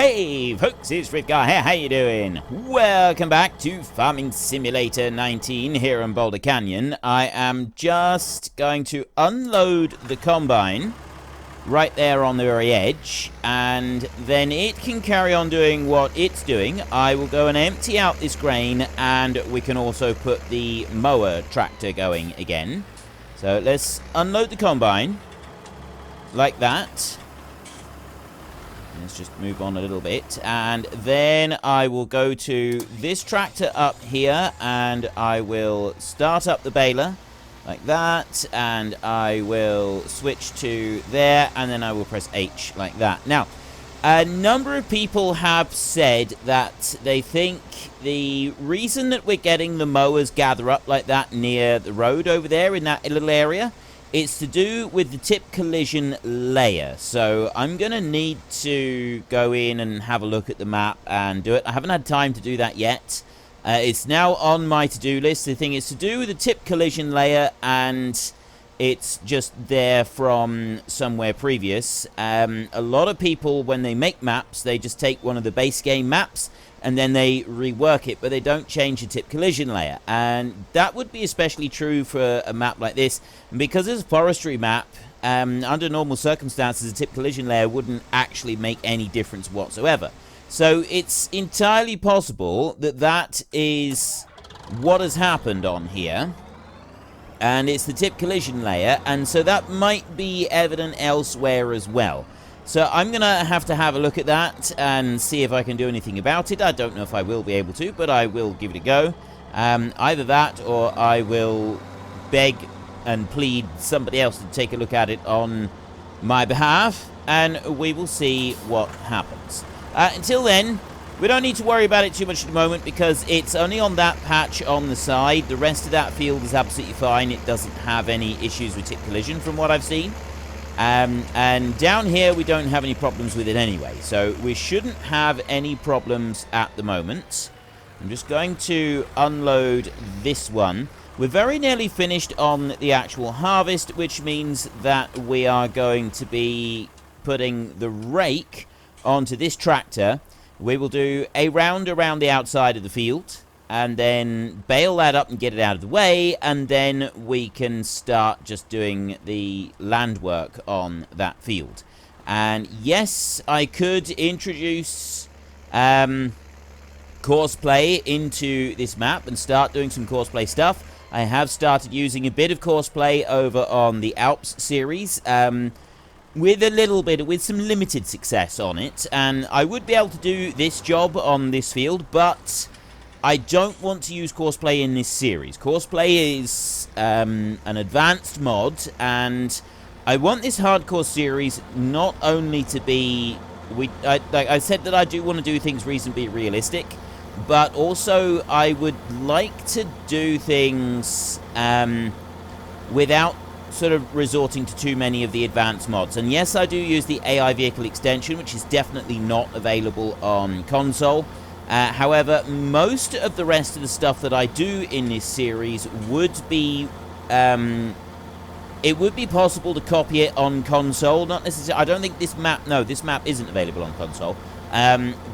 Hey folks, it's Frithgar here, how you doing? Welcome back to Farming Simulator 19 here in Boulder Canyon. I am just going to unload the combine right there on the very edge, and then it can carry on doing what it's doing. I will go and empty out this grain, and we can also put the mower tractor going again. So let's unload the combine like that. Let's just move on a little bit, and then I will go to this tractor up here, and I will start up the baler like that, and I will switch to there, and then I will press H like that. Now, a number of people have said that they think the reason that we're getting the mowers gather up like that near the road over there in that little area, it's to do with the tip collision layer. So I'm going to need to go in and have a look at the map and do it. I haven't had time to do that yet. It's now on my to-do list. The thing is to do with the tip collision layer, and it's just there from somewhere previous. A lot of people, when they make maps, they just take one of the base game maps and then they rework it, but they don't change the tip collision layer. And that would be especially true for a map like this. And because it's a forestry map, under normal circumstances, a tip collision layer wouldn't actually make any difference whatsoever. So it's entirely possible that that is what has happened on here. And it's the tip collision layer, and so that might be evident elsewhere as well. So I'm going to have a look at that and see if I can do anything about it. I don't know if I will be able to, but I will give it a go. Either that, or I will beg and plead somebody else to take a look at it on my behalf, and we will see what happens. Until then, we don't need to worry about it too much at the moment, because it's only on that patch on the side. The rest of that field is absolutely fine. It doesn't have any issues with tip collision from what I've seen. And down here we don't have any problems with it anyway, so we shouldn't have any problems at the moment. I'm just going to unload this one. We're very nearly finished on the actual harvest, which means that we are going to be putting the rake onto this tractor. We will do a round around the outside of the field, and then bale that up and get it out of the way, and then we can start just doing the land work on that field. And yes, I could introduce courseplay into this map and start doing some courseplay stuff. I have started using a bit of courseplay over on the Alps series, with some limited success on it, and I would be able to do this job on this field, but I don't want to use courseplay in this series. Courseplay is an advanced mod, and I want this hardcore series not only to be... I said that I do want to do things reasonably realistic, but also I would like to do things without sort of resorting to too many of the advanced mods. And yes, I do use the AI vehicle extension, which is definitely not available on console. However, most of the rest of the stuff that I do in this series would be, it would be possible to copy it on console. Not necessarily, I don't think this map, no, this map isn't available on console.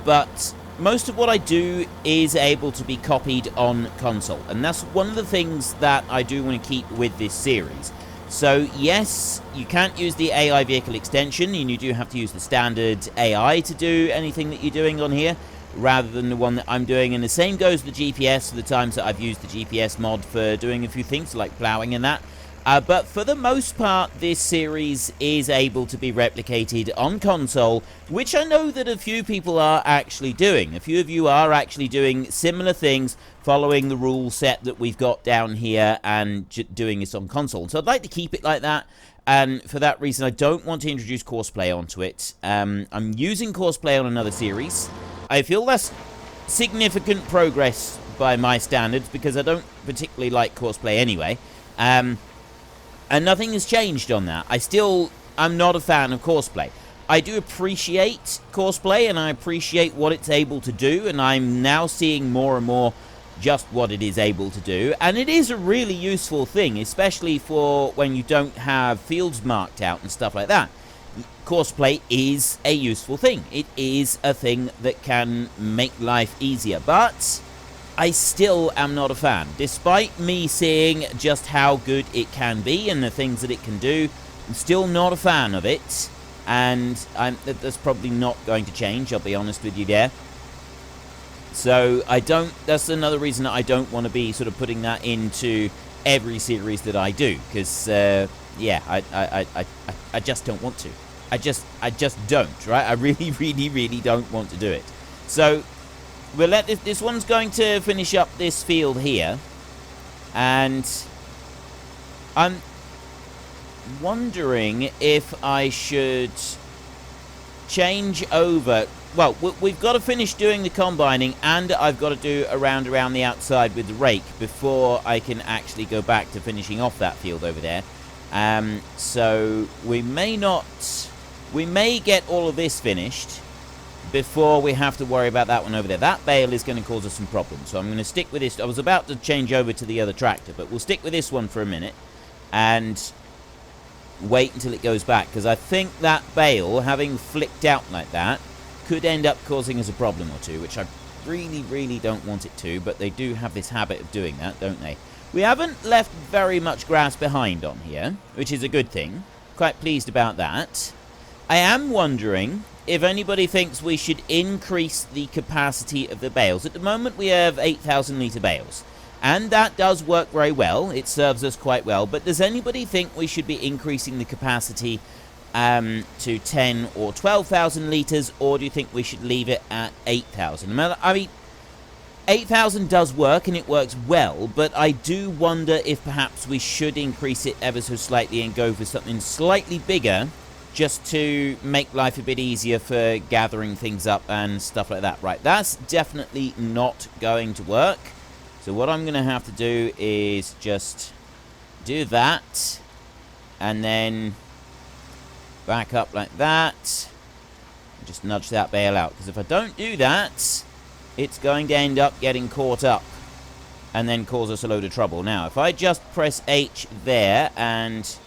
But most of what I do is able to be copied on console. And that's one of the things that I do want to keep with this series. So yes, you can't use the AI vehicle extension, and you do have to use the standard AI to do anything that you're doing on here, rather than the one that I'm doing. And the same goes for the GPS, for the times that I've used the GPS mod for doing a few things like ploughing and that. But for the most part, this series is able to be replicated on console, which I know that a few people are actually doing. A few of you are actually doing similar things, following the rule set that we've got down here and doing this on console. So I'd like to keep it like that. And for that reason, I don't want to introduce courseplay onto it. I'm using courseplay on another series. I feel that's significant progress by my standards, because I don't particularly like courseplay anyway. And nothing has changed on that. I'm not a fan of courseplay. I do appreciate courseplay, and I appreciate what it's able to do, and I'm now seeing more and more just what it is able to do. And it is a really useful thing, especially for when you don't have fields marked out and stuff like that. course plate is a useful thing. It is a thing that can make life easier, but I still am not a fan. Despite me seeing just how good it can be and the things that it can do, I'm still not a fan of it, and that's probably not going to change, I'll be honest with you there. So that's another reason that I don't want to be sort of putting that into every series that I do, because yeah, I just don't want to. I just don't, right? I really don't want to do it. So we'll let this one's going to finish up this field here, and I'm wondering if I should change over. Well, we've got to finish doing the combining, and I've got to do a round around the outside with the rake before I can actually go back to finishing off that field over there. So we may get all of this finished before we have to worry about that one over there. That bale is going to cause us some problems, so I'm going to stick with this. I was about to change over to the other tractor, but we'll stick with this one for a minute and wait until it goes back, because I think that bale, having flicked out like that, could end up causing us a problem or two, which I really don't want it to, but they do have this habit of doing that, don't they? We haven't left very much grass behind on here, which is a good thing. Quite pleased about that. I am wondering if anybody thinks we should increase the capacity of the bales. At the moment we have 8,000 litre bales, and that does work very well. It serves us quite well, but does anybody think we should be increasing the capacity to 10 or 12,000 litres, or do you think we should leave it at 8,000? I mean, 8,000 does work, and it works well, but I do wonder if perhaps we should increase it ever so slightly and go for something slightly bigger, just to make life a bit easier for gathering things up and stuff like that. Right, that's definitely not going to work. So what I'm going to have to do is just do that, and then back up like that, and just nudge that bale out, because if I don't do that, it's going to end up getting caught up and then cause us a load of trouble. Now, if I just press H there and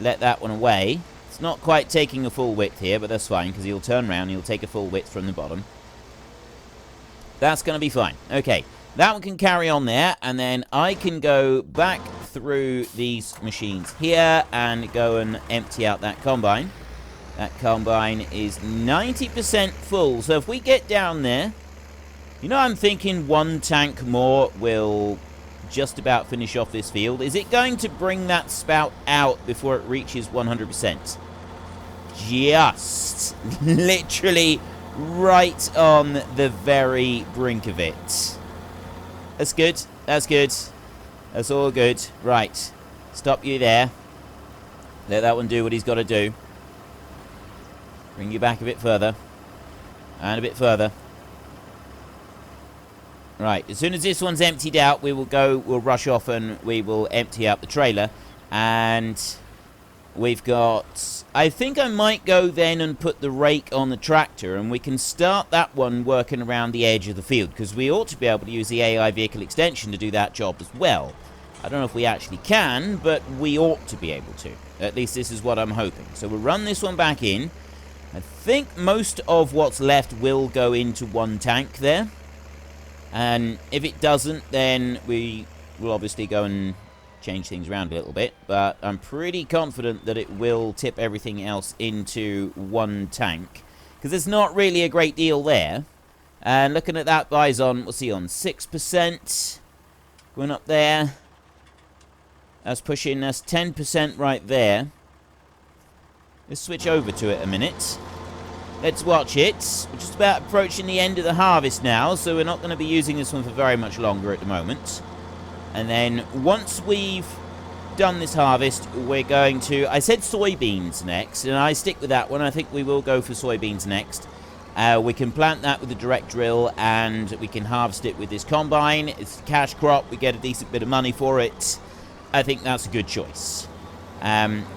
let that one away, it's not quite taking a full width here, but that's fine, because he'll turn around and he'll take a full width from the bottom. That's going to be fine. Okay, that one can carry on there, and then I can go back through these machines here and go and empty out that combine. That combine is 90% full, so if we get down there, you know, I'm thinking one tank more will just about finish off this field. Is it going to bring that spout out before it reaches 100%? Just literally right on the very brink of it. That's good. That's good. That's all good. Right. Stop you there. Let that one do what he's got to do. Bring you back a bit further. And a bit further. Right. As soon as this one's emptied out, we'll rush off and we will empty out the trailer. And we've got... I think I might go then and put the rake on the tractor, and we can start that one working around the edge of the field, because we ought to be able to use the AI vehicle extension to do that job as well. I don't know if we actually can, but we ought to be able to. At least this is what I'm hoping. So we'll run this one back in. I think most of what's left will go into one tank there. And if it doesn't, then we will obviously go and change things around a little bit, but I'm pretty confident that it will tip everything else into one tank, because there's not really a great deal there. And looking at that bison, we'll see on 6%, going up there, that's pushing us 10% right there. Let's switch over to it a minute. Let's watch it. We're just about approaching the end of the harvest now, so we're not going to be using this one for very much longer at the moment. And then once we've done this harvest, we're going to... I said soybeans next, and I stick with that one. I think we will go for soybeans next. We can plant that with a direct drill, and we can harvest it with this combine. It's a cash crop. We get a decent bit of money for it. I think that's a good choice.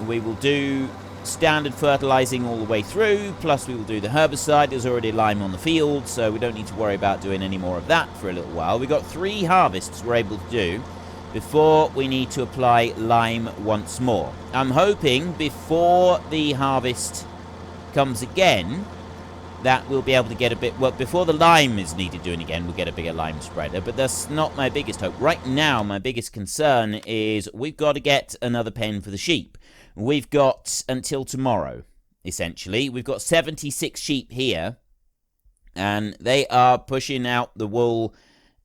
We will do standard fertilizing all the way through, plus we will do the herbicide. There's already lime on the field, so we don't need to worry about doing any more of that for a little while. We've got 3 harvests we're able to do, before we need to apply lime once more. I'm hoping before the harvest comes again that we'll be able to get a bit, well, before the lime is needed doing again, we'll get a bigger lime spreader, but that's not my biggest hope. Right now, my biggest concern is we've got to get another pen for the sheep. We've got until tomorrow, essentially. We've got 76 sheep here, and they are pushing out the wool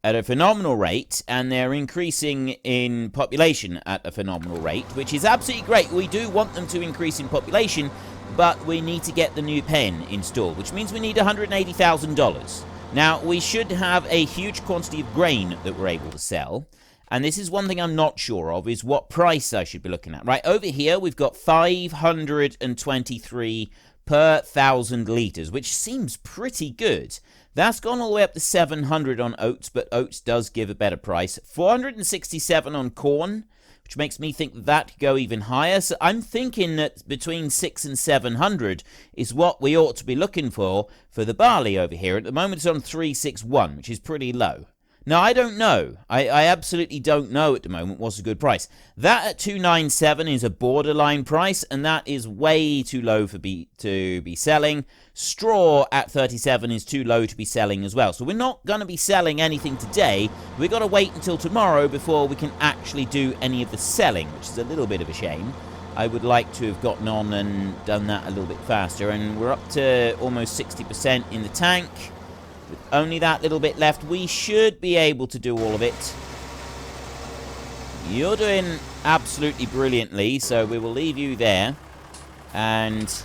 at a phenomenal rate, and they're increasing in population at a phenomenal rate, which is absolutely great. We do want them to increase in population, but we need to get the new pen installed, which means we need $180,000. Now, we should have a huge quantity of grain that we're able to sell, and this is one thing I'm not sure of, is what price I should be looking at. Right, over here, we've got 523 per 1,000 litres, which seems pretty good. That's gone all the way up to 700 on oats, but oats does give a better price. 467 on corn, which makes me think that could go even higher. So I'm thinking that between 600 and 700 is what we ought to be looking for the barley over here. At the moment, it's on 361, which is pretty low. Now, I don't know. I absolutely don't know at the moment what's a good price. That at 297 is a borderline price, and that is way too low to be selling. Straw at 37 is too low to be selling as well. So we're not going to be selling anything today. We've got to wait until tomorrow before we can actually do any of the selling, which is a little bit of a shame. I would like to have gotten on and done that a little bit faster. And we're up to almost 60% in the tank. With only that little bit left, we should be able to do all of it. You're doing absolutely brilliantly, so we will leave you there. And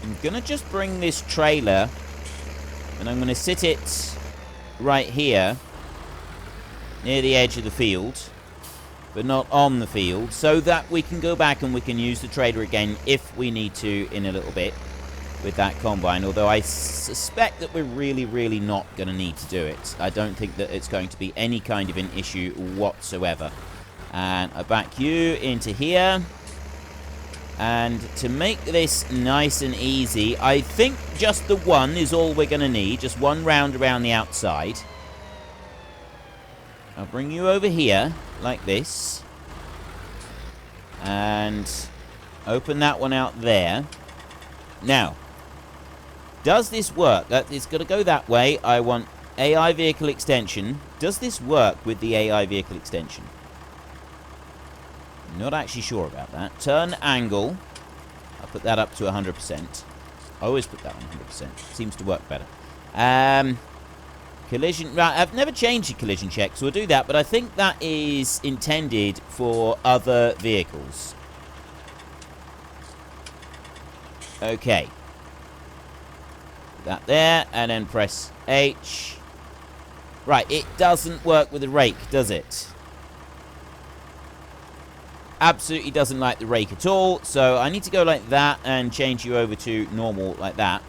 I'm going to just bring this trailer, and I'm going to sit it right here, near the edge of the field, but not on the field, so that we can go back and we can use the trailer again if we need to in a little bit with that combine, although I suspect that we're really not going to need to do it. I don't think that it's going to be any kind of an issue whatsoever. And I back you into here. And to make this nice and easy, I think just the one is all we're going to need. Just one round around the outside. I'll bring you over here, like this. And open that one out there. Now, does this work? It's got to go that way. I want AI vehicle extension. Does this work with the AI vehicle extension? Not actually sure about that. Turn angle. I'll put that up to 100%. I always put that on 100%. Seems to work better. Collision. Right, I've never changed the collision check, so we'll do that. But I think that is intended for other vehicles. Okay. That there, and then press H. Right, it doesn't work with the rake, does it? Absolutely doesn't like the rake at all, so I need to go like that and change you over to normal like that.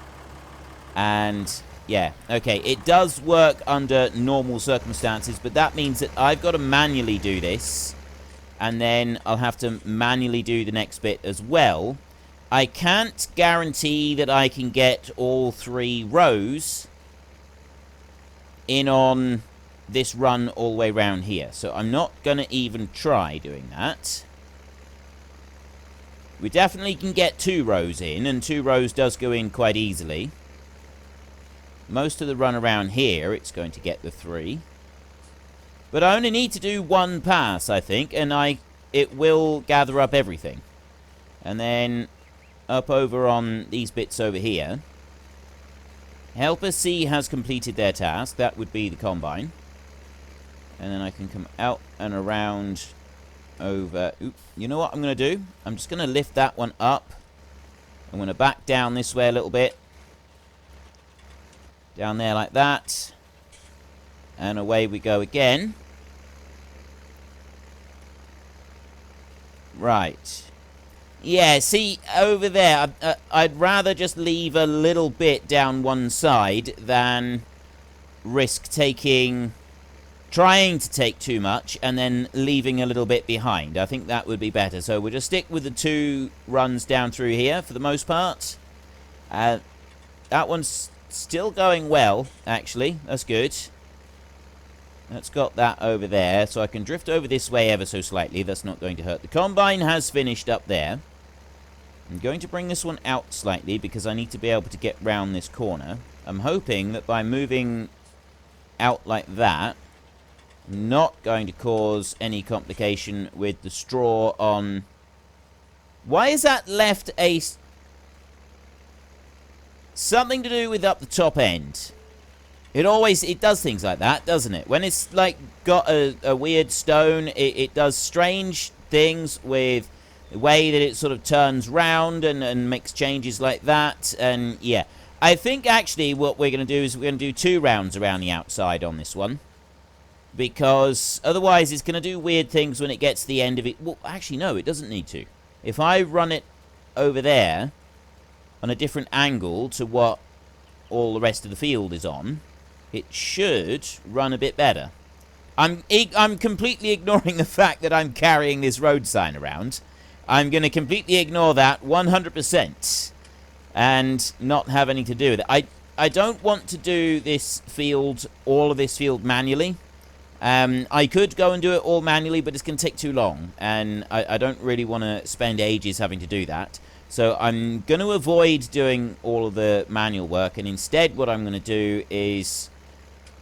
And yeah, okay, it does work under normal circumstances, but that means that I've got to manually do this, and then I'll have to manually do the next bit as well. I can't guarantee that I can get all 3 rows in on this run all the way around here. So I'm not going to even try doing that. We definitely can get 2 rows in, and 2 rows does go in quite easily. Most of the run around here, it's going to get the 3. But I only need to do 1 pass, I think, and it will gather up everything. And then up over on these bits over here. Helper C has completed their task. That would be the combine. And then I can come out and around over. Oop, you know what I'm going to do? I'm just going to lift that one up. I'm going to back down this way a little bit. Down there like that. And away we go again. Right. Yeah, see, over there, I'd rather just leave a little bit down one side than risk trying to take too much and then leaving a little bit behind. I think that would be better. So we'll just stick with the 2 runs down through here for the most part. That one's still going well, actually. That's good. That's got that over there, so I can drift over this way ever so slightly. That's not going to hurt. The combine has finished up there. I'm going to bring this one out slightly because I need to be able to get round this corner. I'm hoping that by moving out like that, I'm not going to cause any complication with the straw on... Why is that left a... Something to do with up the top end. It does things like that, doesn't it? When it's, like, got a weird stone, it does strange things with the way that it sort of turns round and makes changes like that. And, yeah. I think, actually, what we're going to do is we're going to do 2 rounds around the outside on this one. Because, otherwise, it's going to do weird things when it gets to the end of it. Well, actually, no, it doesn't need to. If I run it over there on a different angle to what all the rest of the field is on, it should run a bit better. I'm completely ignoring the fact that I'm carrying this road sign around. I'm going to completely ignore that 100% and not have anything to do with it. I don't want to do this field, all of this field manually. I could go and do it all manually, but it's going to take too long, and I don't really want to spend ages having to do that. So I'm going to avoid doing all of the manual work, and instead what I'm going to do is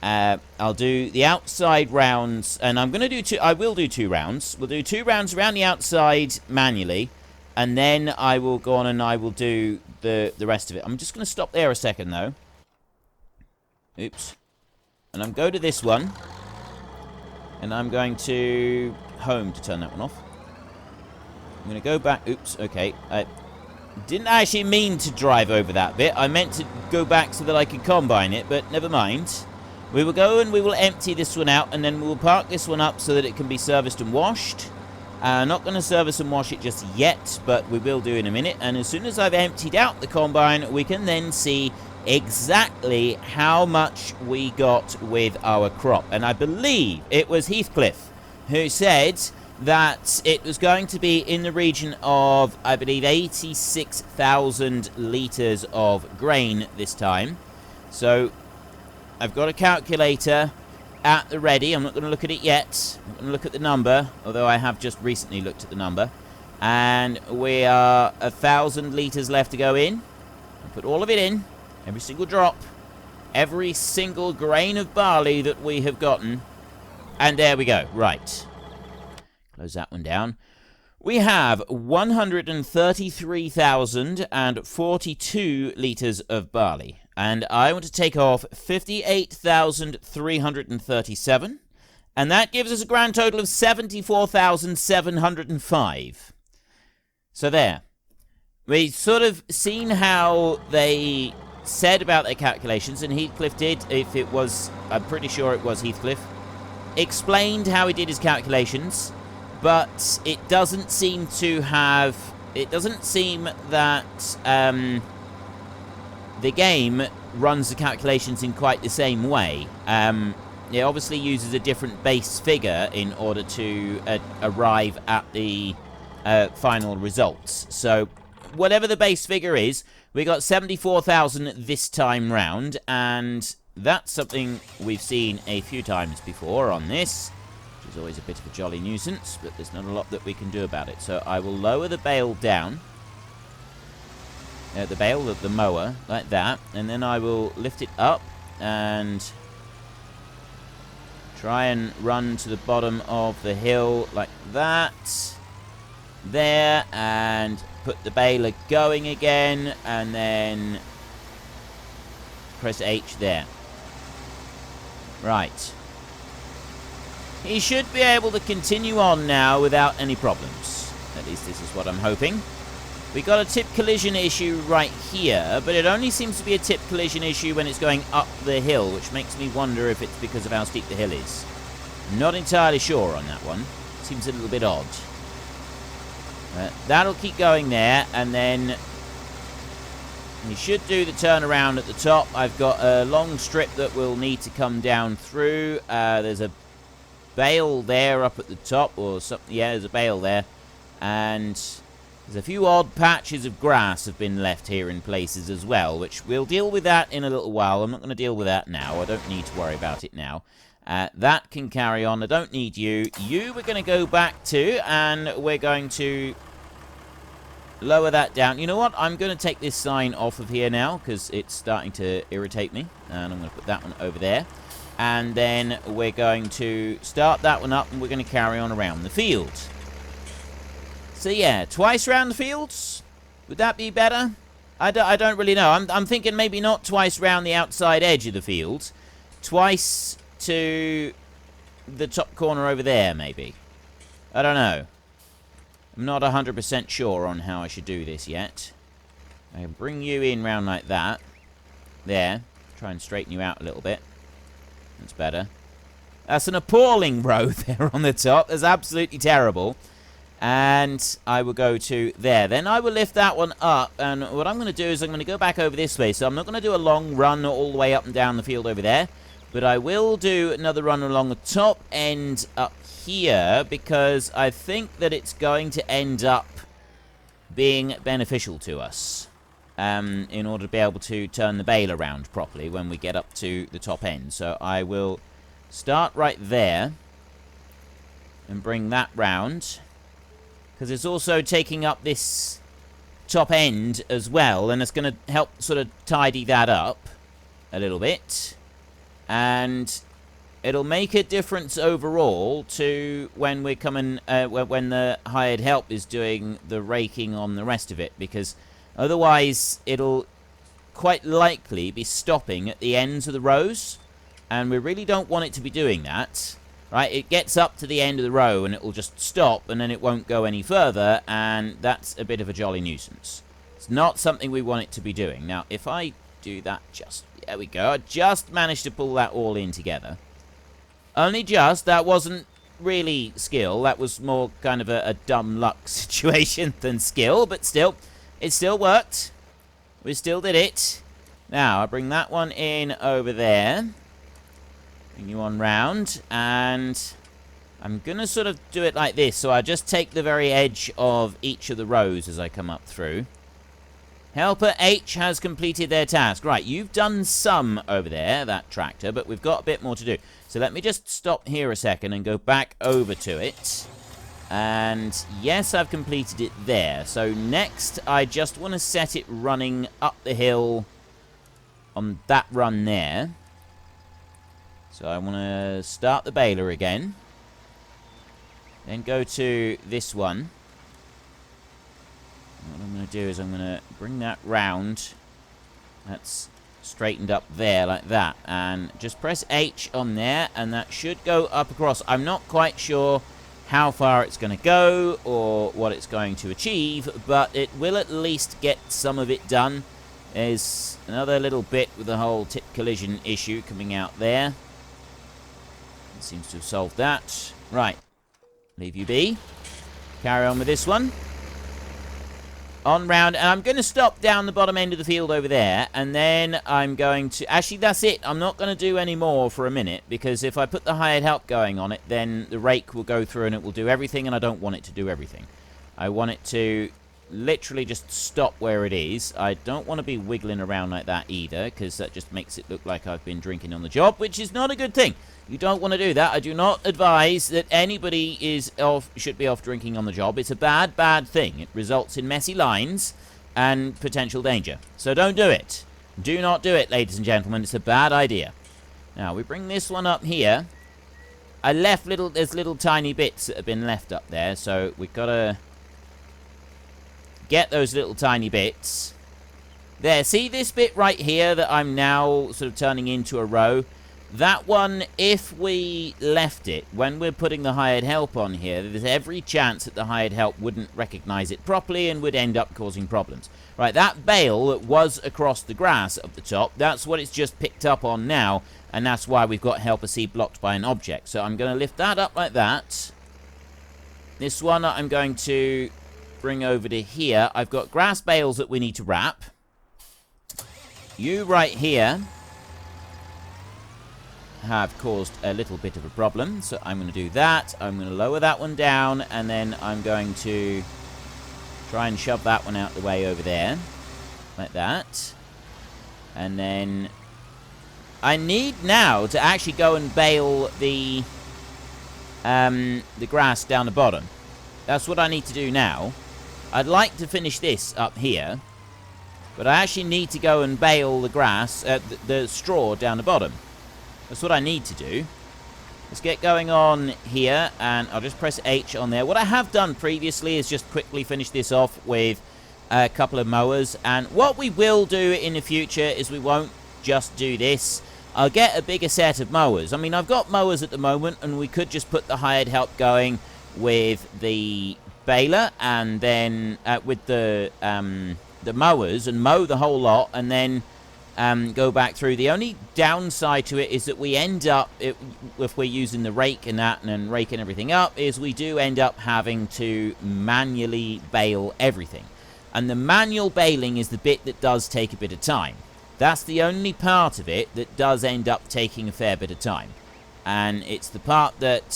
I'll do the outside rounds, and I'm going to do I will do 2 rounds. We'll do 2 rounds around the outside manually, and then I will go on and I will do the rest of it. I'm just going to stop there a second, though. Oops. And I'm going to this one. And I'm going to home to turn that one off. I'm going to go back. Oops, okay. I didn't actually mean to drive over that bit. I meant to go back so that I could combine it, but never mind. We will go and we will empty this one out, and then we will park this one up so that it can be serviced and washed. Not going to service and wash it just yet, but we will do in a minute. And as soon as I've emptied out the combine, we can then see exactly how much we got with our crop. And I believe it was Heathcliff who said that it was going to be in the region of, I believe, 86,000 litres of grain this time. So I've got a calculator at the ready. I'm not going to look at it yet. I'm going to look at the number, although I have just recently looked at the number. And we are 1,000 litres left to go in. I'll put all of it in. Every single drop, every single grain of barley that we have gotten. And there we go. Right. Close that one down. We have 133,042 litres of barley. And I want to take off 58,337. And that gives us a grand total of 74,705. So there. We've sort of seen how they said about their calculations, and Heathcliff did, if it was, I'm pretty sure it was Heathcliff, explained how he did his calculations, but it doesn't seem to have, it doesn't seem that the game runs the calculations in quite the same way. It obviously uses a different base figure in order to arrive at the final results. So whatever the base figure is, we got 74,000 this time round, and that's something we've seen a few times before on this, which is always a bit of a jolly nuisance, but there's not a lot that we can do about it. So I will lower the bale down, the mower, like that, and then I will lift it up and try and run to the bottom of the hill like that, there, and put the baler going again, and then press H there. Right. He should be able to continue on now without any problems. At least this is what I'm hoping. We got a tip collision issue right here, but it only seems to be a tip collision issue when it's going up the hill, which makes me wonder if it's because of how steep the hill is. Not entirely sure on that one. Seems a little bit odd. That'll keep going there, and then you should do the turnaround at the top. I've got a long strip that will need to come down through. There's a bale there up at the top, or something. Yeah, there's a bale there, and there's a few odd patches of grass have been left here in places as well, which we'll deal with that in a little while. I'm not going to deal with that now. I don't need to worry about it now. That can carry on. I don't need you. You we're going to go back to, and we're going to lower that down. You know what? I'm going to take this sign off of here now because it's starting to irritate me. And I'm going to put that one over there. And then we're going to start that one up, and we're going to carry on around the field. So yeah, twice around the fields? Would that be better? I don't really know. I'm thinking maybe not twice round the outside edge of the field. Twice to the top corner over there, maybe. I don't know. I'm not 100% sure on how I should do this yet. I can bring you in round like that. There. Try and straighten you out a little bit. That's better. That's an appalling row there on the top. That's absolutely terrible. And I will go to there. Then I will lift that one up. And what I'm going to do is I'm going to go back over this way. So I'm not going to do a long run all the way up and down the field over there. But I will do another run along the top end up here. Because I think that it's going to end up being beneficial to us. In order to be able to turn the bale around properly when we get up to the top end. So I will start right there. And bring that round. Because it's also taking up this top end as well. And it's going to help sort of tidy that up a little bit. And it'll make a difference overall to when we're coming... when the hired help is doing the raking on the rest of it. Because otherwise it'll quite likely be stopping at the ends of the rows. And we really don't want it to be doing that. Right, it gets up to the end of the row and it will just stop and then it won't go any further, and that's a bit of a jolly nuisance. It's not something we want it to be doing. Now, if I do that there we go. I just managed to pull that all in together. Only just. That wasn't really skill. That was more kind of a dumb luck situation than skill, but still, it still worked. We still did it. Now, I bring that one in over there. Bring you on round, and I'm going to sort of do it like this. So I just take the very edge of each of the rows as I come up through. Helper H has completed their task. Right, you've done some over there, that tractor, but we've got a bit more to do. So let me just stop here a second and go back over to it. And yes, I've completed it there. So next, I just want to set it running up the hill on that run there. So I want to start the baler again. Then go to this one. What I'm going to do is I'm going to bring that round. That's straightened up there like that. And just press H on there, and that should go up across. I'm not quite sure how far it's going to go or what it's going to achieve, but it will at least get some of it done. There's another little bit with the whole tip collision issue coming out there. It seems to have solved that. Right. Leave you be. Carry on with this one. On round. And I'm going to stop down the bottom end of the field over there. And then I'm going to... Actually, that's it. I'm not going to do any more for a minute. Because if I put the hired help going on it, then the rake will go through and it will do everything. And I don't want it to do everything. I want it to literally just stop where it is. I don't want to be wiggling around like that either. Because that just makes it look like I've been drinking on the job. Which is not a good thing. You don't want to do that. I do not advise that anybody should be off drinking on the job. It's a bad, bad thing. It results in messy lines and potential danger. So don't do it. Do not do it, ladies and gentlemen. It's a bad idea. Now, we bring this one up here. I left there's little tiny bits that have been left up there. So we've got to get those little tiny bits. There, see this bit right here that I'm now sort of turning into a row? That one, if we left it, when we're putting the hired help on here, there's every chance that the hired help wouldn't recognize it properly and would end up causing problems. Right, that bale that was across the grass up the top, that's what it's just picked up on now, and that's why we've got helper C blocked by an object. So I'm going to lift that up like that. This one I'm going to bring over to here. I've got grass bales that we need to wrap. You right here have caused a little bit of a problem, so I'm going to do that. I'm going to lower that one down, and then I'm going to try and shove that one out the way over there like that. And then I need now to actually go and bale the grass down the bottom. That's what I need to do now. I'd like to finish this up here, but I actually need to go and bale the grass, the straw down the bottom. That's what I need to do. Let's get going on here, and I'll just press H on there. What I have done previously is just quickly finish this off with a couple of mowers, and what we will do in the future is we won't just do this. I'll get a bigger set of mowers. I mean, I've got mowers at the moment, and we could just put the hired help going with the baler, and then with the mowers, and mow the whole lot, and then go back through. The only downside to it is that we end up, if we're using the rake and that, and then raking everything up, is we do end up having to manually bale everything. And the manual baling is the bit that does take a bit of time. That's the only part of it that does end up taking a fair bit of time. And it's the part that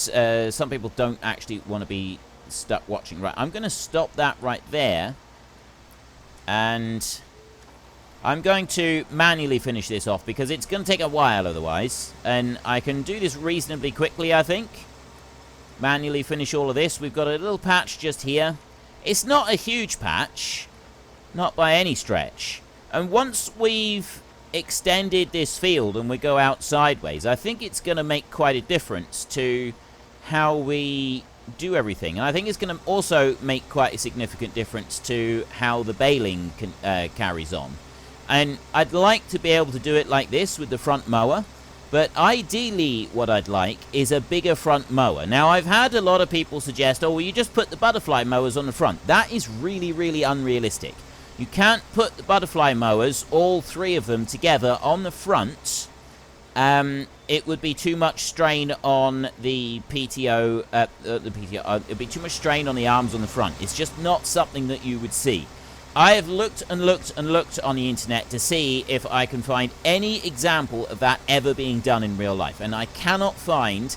some people don't actually want to be stuck watching. Right, I'm going to stop that right there. And I'm going to manually finish this off because it's going to take a while otherwise. And I can do this reasonably quickly, I think. Manually finish all of this. We've got a little patch just here. It's not a huge patch. Not by any stretch. And once we've extended this field and we go out sideways, I think it's going to make quite a difference to how we do everything. And I think it's going to also make quite a significant difference to how the baling carries on. And I'd like to be able to do it like this with the front mower. But ideally what I'd like is a bigger front mower. Now I've had a lot of people suggest, oh, well, you just put the butterfly mowers on the front. That is really, really unrealistic. You can't put the butterfly mowers, all three of them together on the front. It would be too much strain on the PTO. It'd be too much strain on the arms on the front. It's just not something that you would see. I have looked and looked and looked on the internet to see if I can find any example of that ever being done in real life. And I cannot find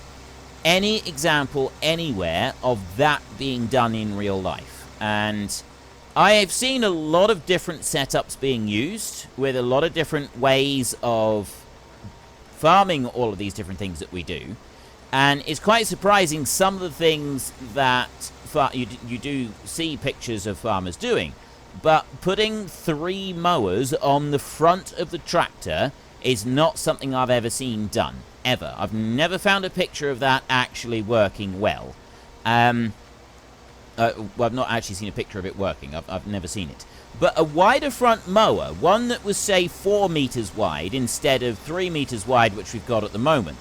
any example anywhere of that being done in real life. And I have seen a lot of different setups being used with a lot of different ways of farming all of these different things that we do. And it's quite surprising some of the things that you do see pictures of farmers doing. But putting 3 mowers on the front of the tractor is not something I've ever seen done. Ever. I've never found a picture of that actually working well. Well, I've not actually seen a picture of it working. I've never seen it. But a wider front mower, one that was, say, 4 meters wide instead of 3 meters wide, which we've got at the moment,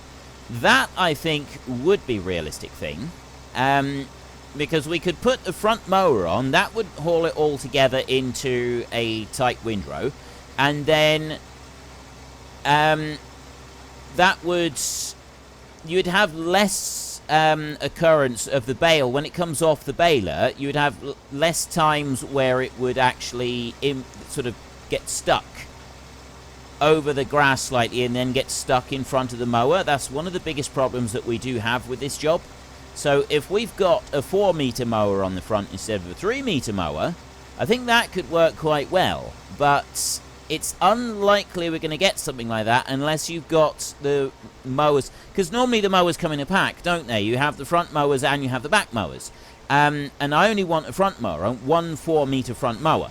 that, I think, would be a realistic thing. Because we could put the front mower on, that would haul it all together into a tight windrow, and then that would, you'd have less occurrence of the bale. When it comes off the baler, you would have less times where it would actually sort of get stuck over the grass slightly and then get stuck in front of the mower. That's one of the biggest problems that we do have with this job. So if we've got a 4 meter mower on the front instead of a 3 meter mower, I think that could work quite well. But it's unlikely we're going to get something like that unless you've got the mowers. Because normally the mowers come in a pack, don't they? You have the front mowers and you have the back mowers. And I only want a front mower. I want one 4 meter front mower.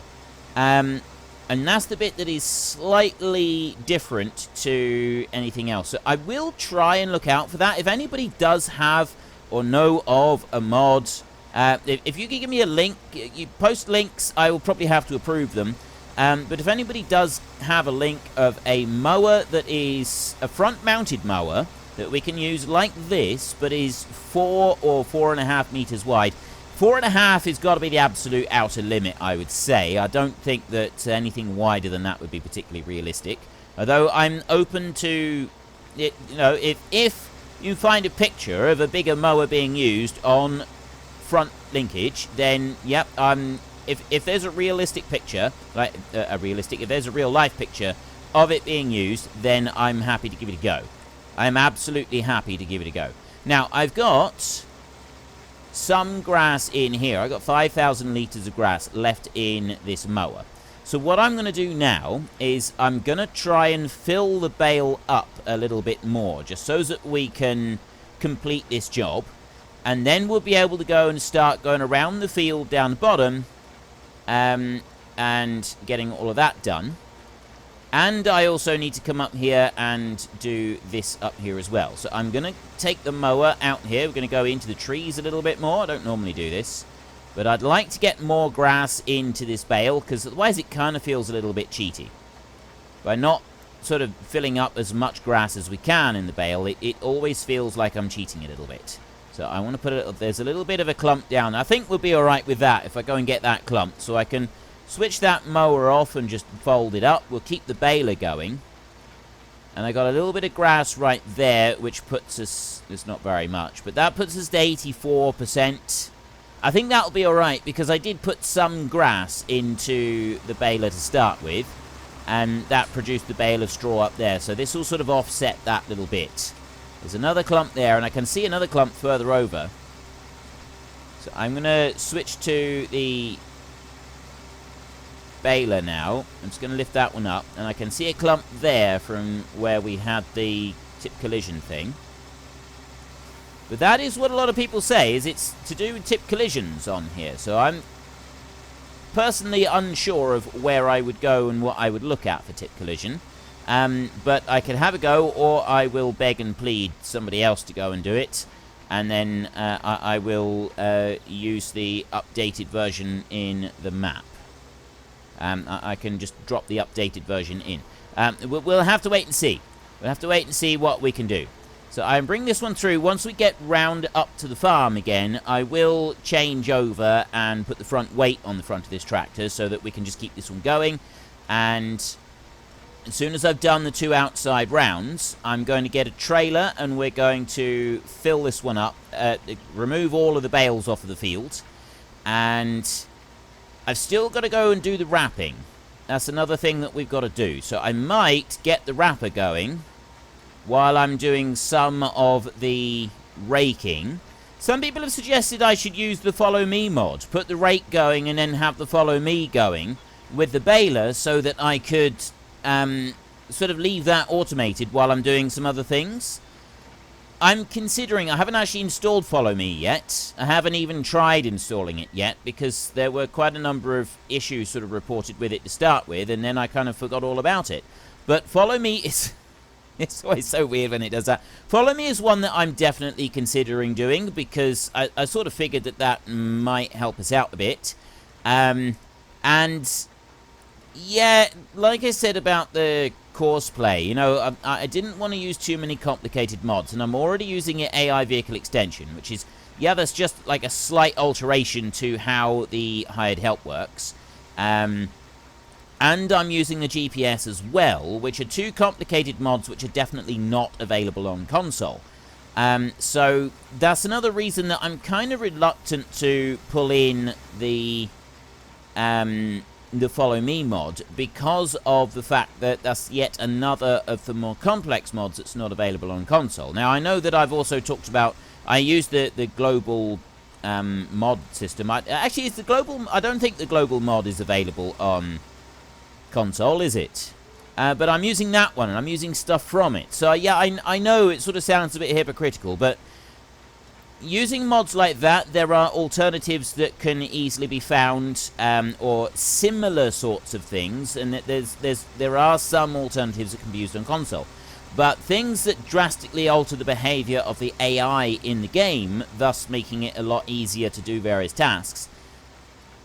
And that's the bit that is slightly different to anything else. So I will try and look out for that. If anybody does have or know of a mod, if you can give me a link, you post links, I will probably have to approve them. But if anybody does have a link of a mower that is a front-mounted mower that we can use like this, but is 4 or 4.5 meters wide, 4.5 has got to be the absolute outer limit, I would say. I don't think that anything wider than that would be particularly realistic. Although I'm open to it, you know, if you find a picture of a bigger mower being used on front linkage, then yep, if there's a realistic picture, like if there's a real life picture of it being used, then I'm happy to give it a go. I'm absolutely happy to give it a go. Now I've got some grass in here. I've got 5,000 liters of grass left in this mower. So what I'm going to do now is I'm going to try and fill the bale up a little bit more, just so that we can complete this job. And then we'll be able to go and start going around the field down the bottom and getting all of that done. And I also need to come up here and do this up here as well. So I'm going to take the mower out here. We're going to go into the trees a little bit more. I don't normally do this. But I'd like to get more grass into this bale, because otherwise it kind of feels a little bit cheaty. By not sort of filling up as much grass as we can in the bale, it always feels like I'm cheating a little bit. So I want to put there's a little bit of a clump down. I think we'll be alright with that if I go and get that clump. So I can switch that mower off and just fold it up. We'll keep the baler going. And I got a little bit of grass right there, which puts us, it's not very much, but that puts us to 84%. I think that'll be alright, because I did put some grass into the baler to start with, and that produced the bale of straw up there. So this will sort of offset that little bit. There's another clump there, and I can see another clump further over. So I'm going to switch to the baler now. I'm just going to lift that one up, and I can see a clump there from where we had the tip collision thing. But that is what a lot of people say, is it's to do with tip collisions on here. So I'm personally unsure of where I would go and what I would look at for tip collision. But I can have a go, or I will beg and plead somebody else to go and do it. And then I will use the updated version in the map. I can just drop the updated version in. We'll have to wait and see. We'll have to wait and see what we can do. So I bring this one through. Once we get round up to the farm again, I will change over and put the front weight on the front of this tractor so that we can just keep this one going. And as soon as I've done the 2 outside rounds, I'm going to get a trailer and we're going to fill this one up, remove all of the bales off of the field. And I've still got to go and do the wrapping. That's another thing that we've got to do. So I might get the wrapper going while I'm doing some of the raking. Some people have suggested I should use the follow me mod, put the rake going and then have the follow me going with the baler, so that I could sort of leave that automated while I'm doing some other things. I'm considering, I haven't actually installed follow me yet. I haven't even tried installing it yet, because there were quite a number of issues sort of reported with it to start with, and then I kind of forgot all about it. But follow me is it's always so weird when it does that. Follow me is one that I'm definitely considering doing, because I sort of figured that might help us out a bit. And yeah, like I said about the course play, you know, I didn't want to use too many complicated mods, and I'm already using an AI vehicle extension, which is, yeah, that's just like a slight alteration to how the hired help works. And I'm using the GPS as well, which are 2 complicated mods which are definitely not available on console. So that's another reason that I'm kind of reluctant to pull in the follow me mod, because of the fact that that's yet another of the more complex mods that's not available on console. Now, I know that I've also talked about, I use the global mod system. Actually, it's the global, I don't think the global mod is available on console, is it? But I'm using that one, and I'm using stuff from it. So yeah, I know it sort of sounds a bit hypocritical, but using mods like that, there are alternatives that can easily be found, or similar sorts of things, and there are some alternatives that can be used on console. But things that drastically alter the behavior of the AI in the game, thus making it a lot easier to do various tasks,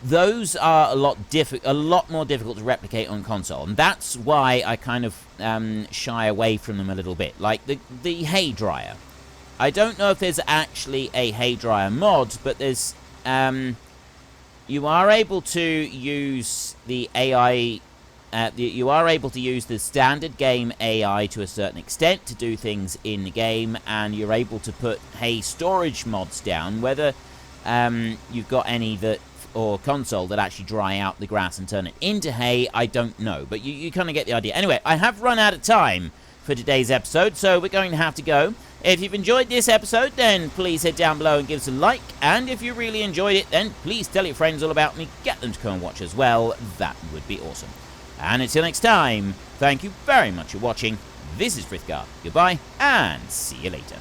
those are a lot more difficult to replicate on console, and that's why I kind of shy away from them a little bit. Like the hay dryer. I don't know if there's actually a hay dryer mod, but there's you are able to use the AI. You are able to use the standard game AI to a certain extent to do things in the game, and you're able to put hay storage mods down. Whether you've got any that, or console, that actually dry out the grass and turn it into hay, I don't know, but you kind of get the idea. Anyway, I have run out of time for today's episode, so we're going to have to go. If you've enjoyed this episode, then please head down below and give us a like. And if you really enjoyed it, then please tell your friends all about me. Get them to come and watch as well. That would be awesome. And until next time, thank you very much for watching. This is Frithgar. Goodbye, and see you later.